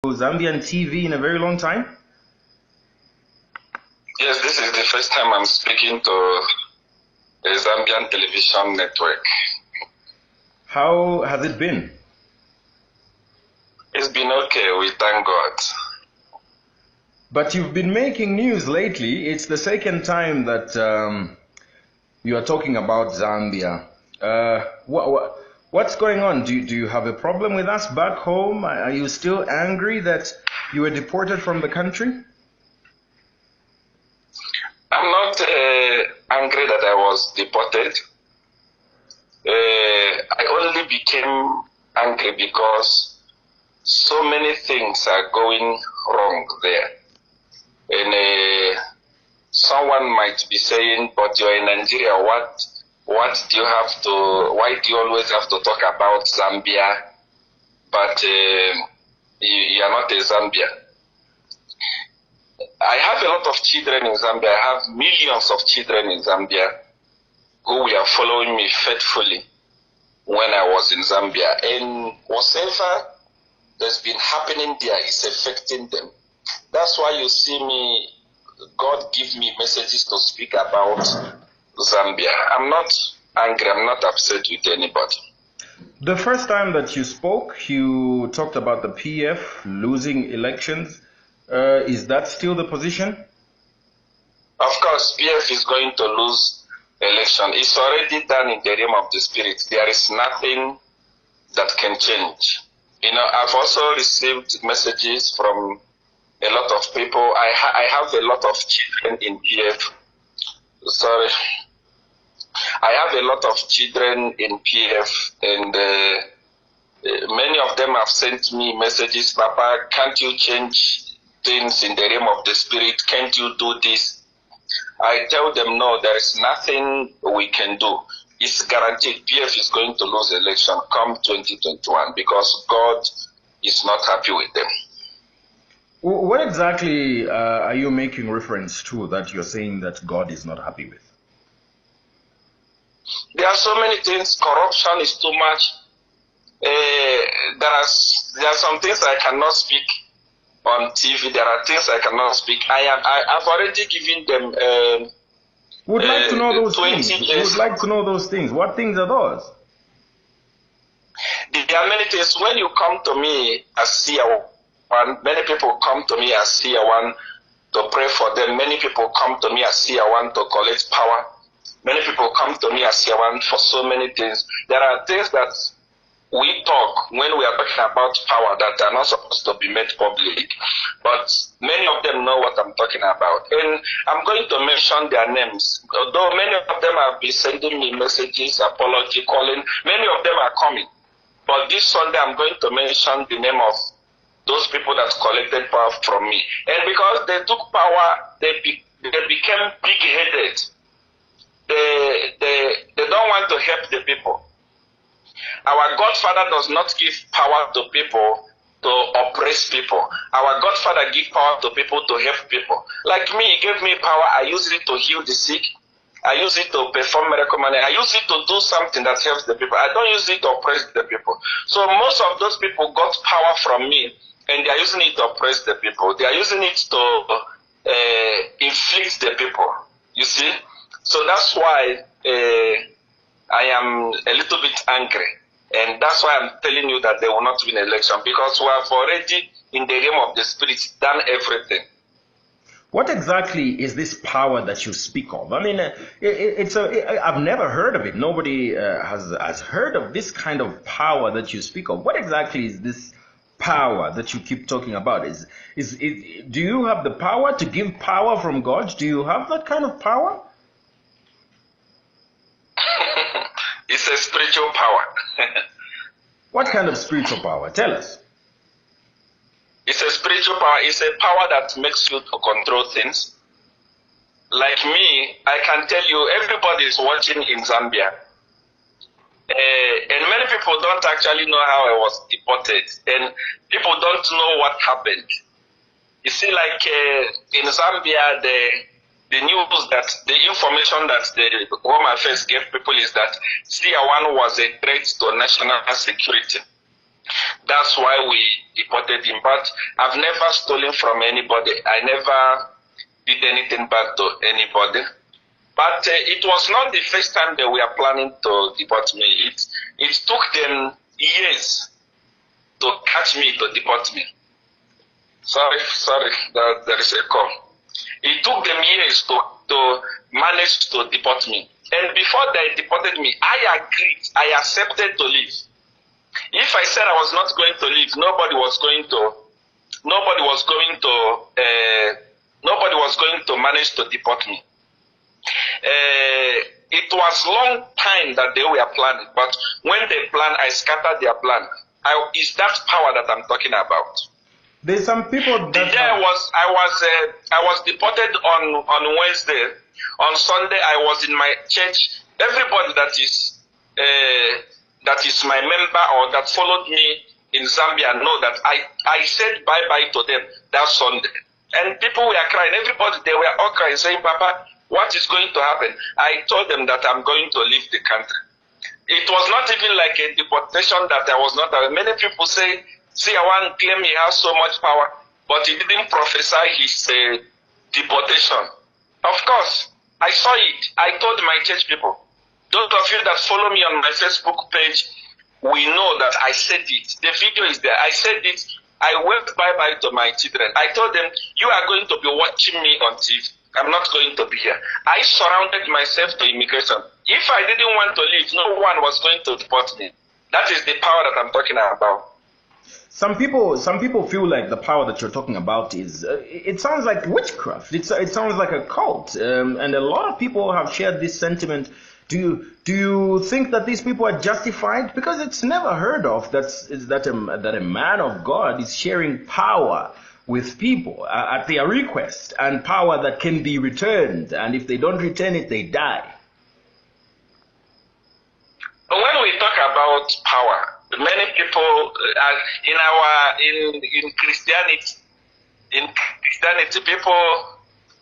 Zambian TV in a very long time? Yes, this is the first time I'm speaking to the Zambian television network. How has it been? It's been okay, we thank God. But you've been making news lately. It's the second time that you are talking about Zambia. What's going on? Do you have a problem with us back home? Are you still angry that you were deported from the country? I'm not angry that I was deported. I only became angry because so many things are going wrong there. And someone might be saying, but you're in Nigeria, what do you have to, why do you always have to talk about Zambia, but you are not a Zambia? I have a lot of children in Zambia. I have millions of children in Zambia who were following me faithfully when I was in Zambia. And whatever that's been happening there is affecting them. That's why you see me, God give me messages to speak about Zambia. I'm not angry, I'm not upset with anybody. The first time that you spoke, you talked about the PF losing elections. Is that still the position? Of course, PF is going to lose election. It's already done in the realm of the spirit. There is nothing that can change. You know, I've also received messages from a lot of people. I have a lot of children in PF. Sorry. I have a lot of children in PF, and many of them have sent me messages, Papa, can't you change things in the realm of the spirit? Can't you do this? I tell them, no, there is nothing we can do. It's guaranteed PF is going to lose election come 2021 because God is not happy with them. What exactly are you making reference to that you're saying that God is not happy with? There are so many things. Corruption is too much. There are some things I cannot speak on TV. There are things I cannot speak. I've already given them. Would like to know those 20 things. years. Would like to know those things. What things are those? There are many things. When you come to me as SEER one, many people come to me as SEER one to pray for them. Many people come to me as SEER one to collect power. Many people come to me as SEER one for so many things. There are things that we talk when we are talking about power that are not supposed to be made public, but many of them know what I'm talking about. And I'm going to mention their names. Although many of them have been sending me messages, apology, calling, many of them are coming. But this Sunday I'm going to mention the name of those people that collected power from me. And because they took power, they became big-headed. They don't want to help the people. Our Godfather does not give power to people to oppress people. Our Godfather gives power to people to help people. Like me, he gave me power. I use it to heal the sick. I use it to perform miracle money. I use it to do something that helps the people. I don't use it to oppress the people. So most of those people got power from me, and they are using it to oppress the people. They are using it to inflict the people. You see? So that's why I am a little bit angry. And that's why I'm telling you that they will not win election, because we have already, in the realm of the spirit, done everything. What exactly is this power that you speak of? I mean, I've never heard of it. Nobody has heard of this kind of power that you speak of. What exactly is this power that you keep talking about? Do you have the power to give power from God? Do you have that kind of power? It's a spiritual power. What kind of spiritual power? Tell us. It's a spiritual power. It's a power that makes you to control things. Like me, I can tell you, everybody is watching in Zambia. And many people don't actually know how I was deported. And people don't know what happened. You see, like in Zambia, the news that the information that the Home Affairs gave people is that SEER one was a threat to national security. That's why we deported him. But I've never stolen from anybody. I never did anything bad to anybody. But it was not the first time they were planning to deport me. It took them years to catch me, to deport me. Sorry, there is a call. It took them years to manage to deport me. And before they deported me, I agreed, I accepted to leave. If I said I was not going to leave, nobody was going to manage to deport me. It was long time that they were planning, but when they planned, I scattered their plan. It's that power that I'm talking about. There's some people that the day I was deported on Wednesday. On Sunday, I was in my church. Everybody that is my member or that followed me in Zambia know that I said bye-bye to them that Sunday. And people were crying. Everybody, they were all crying, saying, Papa, what is going to happen? I told them that I'm going to leave the country. It was not even like a deportation that I was not. Many people say, see, I want to claim he has so much power, but he didn't prophesy his deportation. Of course, I saw it. I told my church people, those of you that follow me on my Facebook page, we know that I said it. The video is there. I said it. I waved bye-bye to my children. I told them, you are going to be watching me on TV. I'm not going to be here. I surrounded myself to immigration. If I didn't want to leave, no one was going to deport me. That is the power that I'm talking about. Some people feel like the power that you're talking about is, it sounds like witchcraft. It sounds like a cult. And a lot of people have shared this sentiment. Do you think that these people are justified? Because it's never heard of that a man of God is sharing power with people at their request, and power that can be returned. And if they don't return it, they die. When we talk about power, many people in Christianity, people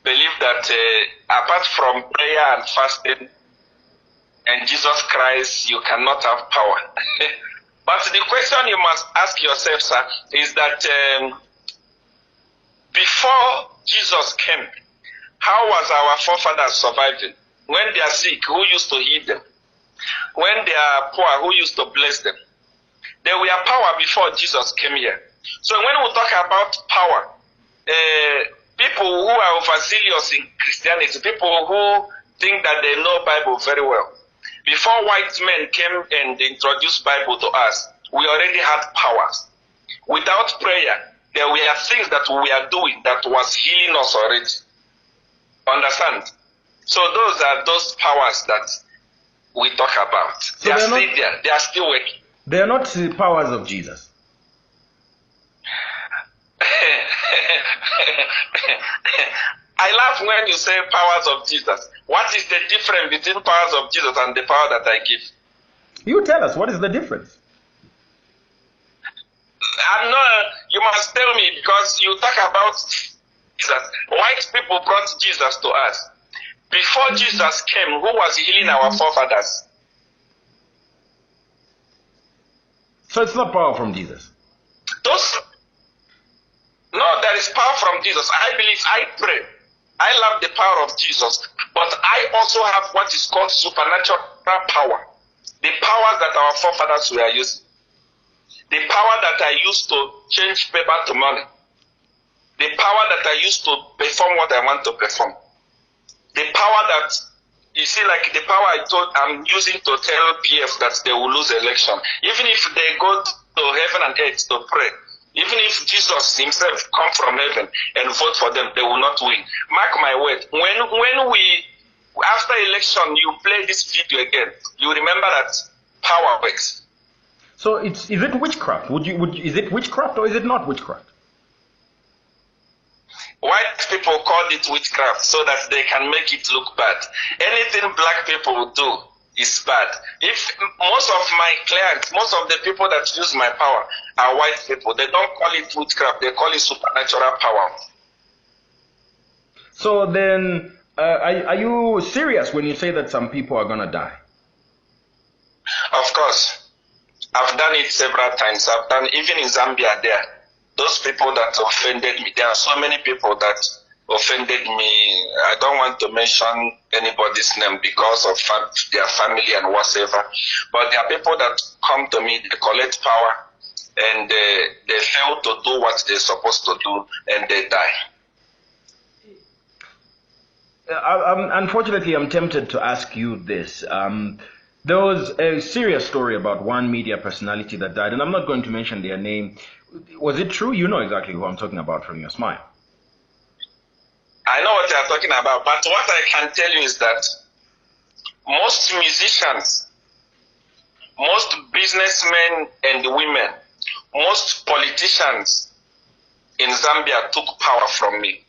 believe that apart from prayer and fasting and Jesus Christ, you cannot have power. But the question you must ask yourself, sir, is that before Jesus came, how was our forefathers surviving? When they are sick, who used to heal them? When they are poor, who used to bless them? There were power before Jesus came here. So when we talk about power, people who are overzealous in Christianity, people who think that they know Bible very well, before white men came and introduced Bible to us, we already had powers. Without prayer, there were things that we are doing that was healing us already. Understand? So those are those powers that we talk about. So they are still there. They are still working. They are not the powers of Jesus. I laugh when you say powers of Jesus. What is the difference between powers of Jesus and the power that I give? You tell us, what is the difference? You must tell me, because you talk about Jesus. White people brought Jesus to us. Before Jesus came, who was healing our forefathers? So it's not power from Jesus. No, there is power from Jesus. I believe, I pray. I love the power of Jesus. But I also have what is called supernatural power. The powers that our forefathers were using. The power that I used to change paper to money. The power that I used to perform what I want to perform. The power that, you see, like the power I'm using to tell PF that they will lose election. Even if they go to heaven and earth to pray, even if Jesus himself come from heaven and vote for them, they will not win. Mark my word. When we, after election, you play this video again, you remember that power works. So is it witchcraft? Is it witchcraft or is it not witchcraft? White people call it witchcraft so that they can make it look bad. Anything black people do is bad. If most of my clients, most of the people that use my power are white people, they don't call it witchcraft, they call it supernatural power. So then, are you serious when you say that some people are going to die? Of course. I've done it several times. I've done even in Zambia there. Those people that offended me, there are so many people that offended me. I don't want to mention anybody's name because of their family and whatever. But there are people that come to me, they collect power, and they fail to do what they're supposed to do, and they die. Unfortunately, I'm tempted to ask you this. There was a serious story about one media personality that died, and I'm not going to mention their name. Was it true? You know exactly who I'm talking about from your smile. I know what you're talking about, but what I can tell you is that most musicians, most businessmen and women, most politicians in Zambia took power from me.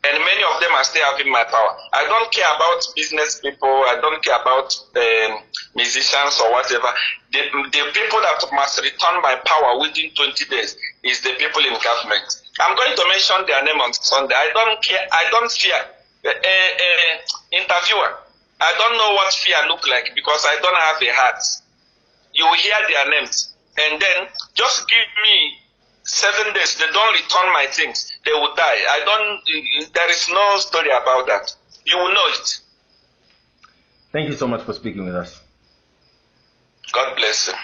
And many of them are still having my power. I don't care about business people. I don't care about musicians or whatever. The people that must return my power within 20 days is the people in government. I'm going to mention their name on Sunday. I don't care. I don't fear. Interviewer, I don't know what fear look like because I don't have a heart. You will hear their names. And then just give me 7 days, they don't return my things, they will die. There is no story about that. You will know it. Thank you so much for speaking with us. God bless you.